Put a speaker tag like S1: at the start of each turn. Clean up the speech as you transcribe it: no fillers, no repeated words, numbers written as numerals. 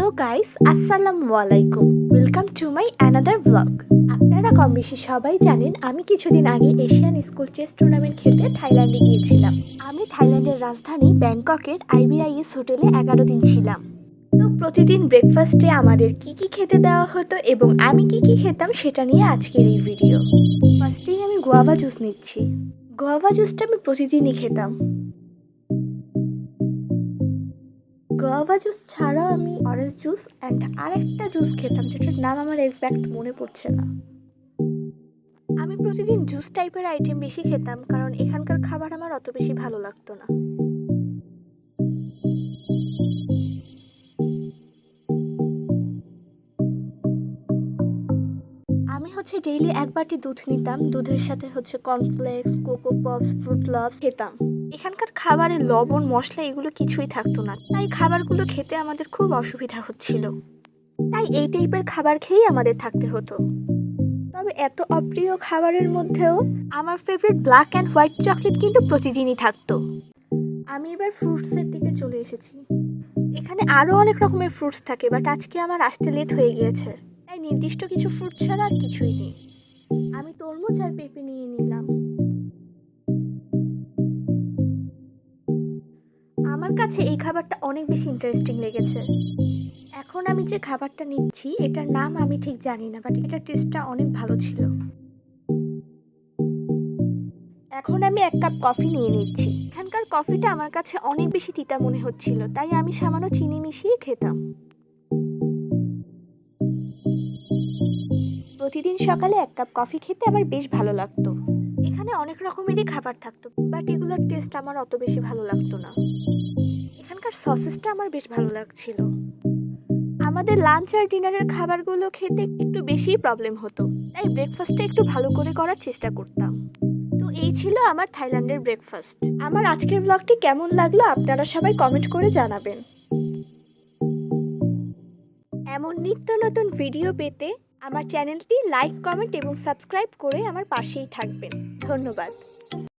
S1: Hello guys, আসসালামু আলাইকুম। Welcome to my another blog. আপনারা কম বেশি সবাই জানেন আমি কিছুদিন আগে এশিয়ান স্কুল চেস টুর্নামেন্ট খেলতে থাইল্যান্ডে গিয়েছিলাম। আমি থাইল্যান্ডের রাজধানী ব্যাংককের IBIS হোটেলে 11 দিন ছিলাম। তো প্রতিদিন ব্রেকফাস্টে আমাদের কি কি খেতে দেওয়া হতো এবং আমি কি কি খেতাম সেটা নিয়ে আজকের এই ভিডিও। ফার্স্টেই আমি গুয়াভা জুস নিচ্ছি। গুয়াভা জুসটা আমি প্রতিদিনই খেতাম। গুয়াভা জুস ছাড়াও আমি অরেঞ্জ জুস অ্যান্ড আরেকটা জুস খেতাম যেটার নাম আমার এক্স্যাক্ট মনে পড়ছে না। আমি প্রতিদিন জুস টাইপের আইটেম বেশি খেতাম কারণ এখানকার খাবার আমার অত বেশি ভালো লাগতো না। আমি ডেইলি এক বাটি দুধ নিতাম। দুধের সাথে cornflakes, cocoa pops, fruit loves খেতাম। এখানকার খাবারে লবণ মশলা এগুলো কিছুই থাকতো না, তাই খাবারগুলো খেতে আমাদের খুব অসুবিধা হচ্ছিল। তাই এই টাইপের খাবার খেয়েই আমাদের থাকতে হতো। তবে এত অপ্রিয় খাবারের মধ্যেও আমার favourite black and white chocolate কিন্তু প্রতিদিনই থাকতো। আমি এবার ফ্রুটসের দিকে চলে এসেছি। এখানে আরও অনেক রকমের ফ্রুটস থাকে, বাট আজকে আমার আসতে লেট হয়ে গিয়েছে, তাই নির্দিষ্ট কিছু ফ্রুট ছাড়া আর কিছুই নেই। আমি তরমুজ আর পেঁপে নিয়ে নিলাম। আমার কাছে এই খাবারটা অনেক বেশি ইন্টারেস্টিং লেগেছে। এখন আমি যে খাবারটা নিচ্ছি এটার নাম আমি ঠিক জানি না, বাট এটার টেস্টটা অনেক ভালো ছিল। এখন আমি এক কাপ কফি নিয়ে নিচ্ছি। এখানকার কফিটা আমার কাছে অনেক বেশি তিতা মনে হচ্ছিল, তাই আমি সামান্য চিনি মিশিয়ে খেতাম। প্রতিদিন সকালে এক কাপ কফি খেতে আমার বেশ ভালো লাগতো। এখানে অনেক রকমেরই খাবার থাকতো, বাট এগুলোর টেস্ট আমার অত বেশি ভালো লাগতো না। এখানকার সসেসটা আমার বেশ ভালো লাগছিল। আমাদের লাঞ্চ আর ডিনারের খাবারগুলো খেতে একটু বেশিই প্রবলেম হতো, তাই ব্রেকফাস্টটা একটু ভালো করে করার চেষ্টা করতাম। তো এই ছিল আমার থাইল্যান্ডের ব্রেকফাস্ট। আমার আজকের ব্লগটি কেমন লাগলো আপনারা সবাই কমেন্ট করে জানাবেন। এমন নিত্য নতুন ভিডিও পেতে আমার চ্যানেলটি লাইক, কমেন্ট এবং সাবস্ক্রাইব করে আমার পাশেই থাকবেন। ধন্যবাদ।